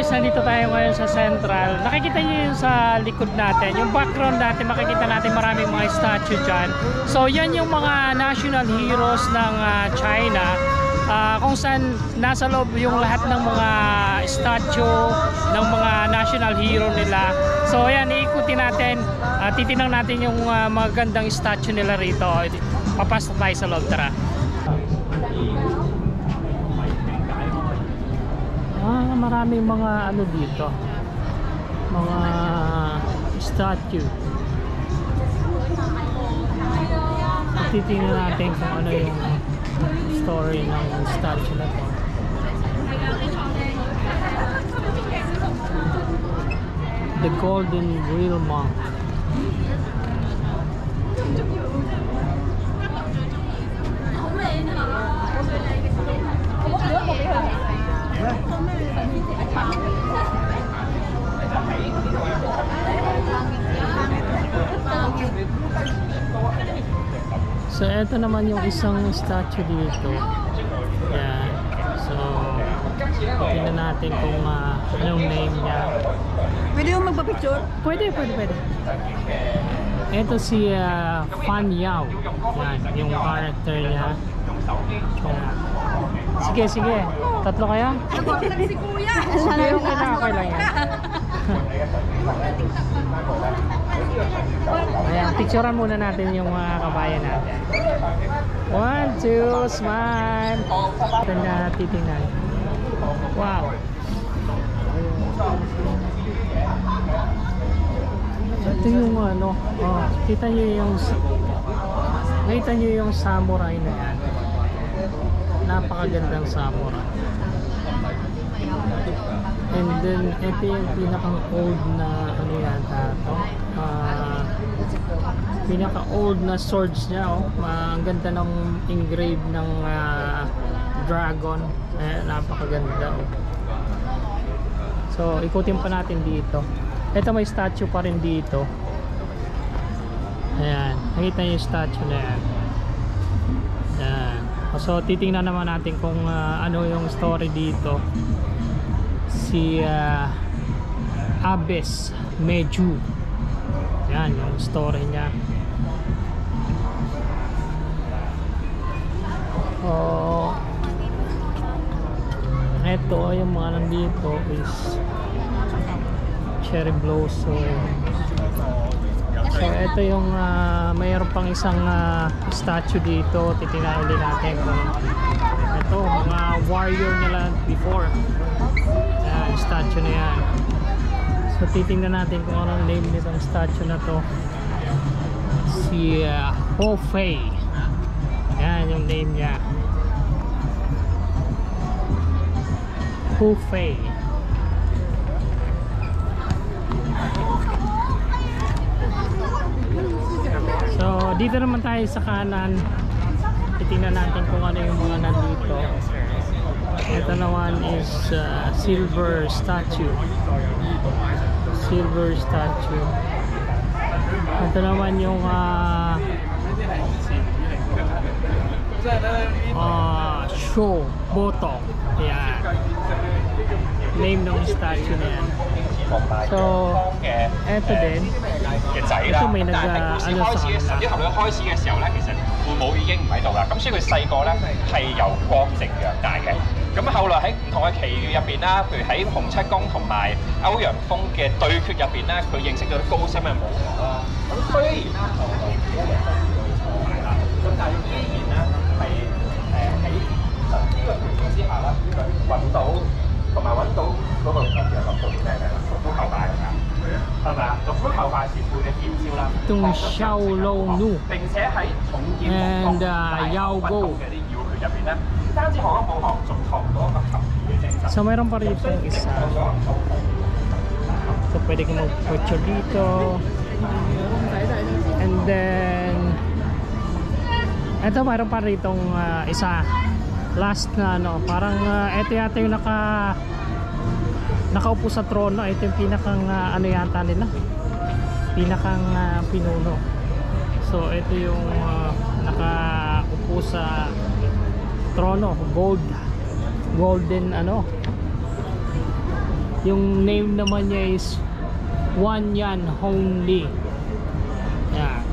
guys, nandito tayo ngayon sa Central. Nakikita niyo yung sa likod natin, yung background natin, makikita natin maraming mga statue dyan. So yan yung mga national heroes ng China, kung saan nasa loob yung lahat ng mga statue ng mga national hero nila. So yan, iikutin natin, titinang natin yung magandang statue nila rito. Papasok tayo sa loob, tara. Maraming mga ano dito, mga statue. Titingnan natin kung ano yung story ng statue na to. The Golden Wheel Monk. So ito naman yung isang statue dito. Yan. So tingnan natin kung anong name niya. Pwede yung magpa-picture? Pwede. Ito si Fan Yao. Yan, yung character niya. Sige. Tatlo kaya? Si Kuya! Sige, okay lang yan. Ayan, picturean muna natin yung mga kabayan natin. 1, 2, smile! Ito na titingnan. Wow! Ito yung ano, kita nyo yung samurai na yan. Napakagandang samurai. And then ito yung pinakang old na ano yata to, pinaka old na swords niya. Ang ganda ng engrave ng dragon. Napakaganda. So ikutin pa natin dito. Ito may statue pa rin dito. Ayan, nakita niyo yung statue na yan. Ayan. So titingnan naman natin kung ano yung story dito. Si Abbess Meiju. Yan yung story niya. Ito yung mga nandito is cherry blossom. So ito yung mayroon pang isang statue dito. Titingnan ulit natin kung ito mga warrior nila before. Ayan, statue na yan. So titingnan natin kung anong name nitong statue na to. Si Ho Fei. Yan yung name niya. Ho Fei. So dito naman tayo sa kanan. Titingnan natin kung ano yung mga nandito. Ito naman is silver statue. Ito naman yung show boto. Ayan, name ng statue na yan. So eto din, ito may ano sa kanila。小朋友開始嘅時候咧，其實父母已經唔喺度啦，咁所以佢細個咧係由國籍養大嘅。咁後來喺唔同嘅奇遇入邊啦，譬如喺洪七公同埋歐陽鋒嘅對決入邊咧，佢認識到啲高深嘅武學啦。咁雖然啦，後來歐陽鋒係啦，咁但係依然咧係喺呢個條件之下啦，揾到同埋揾到嗰個其實諗到啲咩嘅啦，獨孤求敗係咪啊？係咪啊？獨孤求敗前輩嘅劍招啦，itong Xiao Long Nu 並且喺重劍武學Yao Go嘅啲要訣入邊咧，唔單止學咗武學，仲學到一個合嘅精神。 So mayroon pa rin itong isa. So pwede ka mag-picture dito. And then ito mayroon pa rin itong isa. Last na ano, parang ito yata yung nakaupo sa trono. Ito yung pinakang ano yata nila, pinakang pinuno. So ito yung nakaupo sa trono, golden ano, Yung name naman niya is Wan Yan Hong Lee. Yan.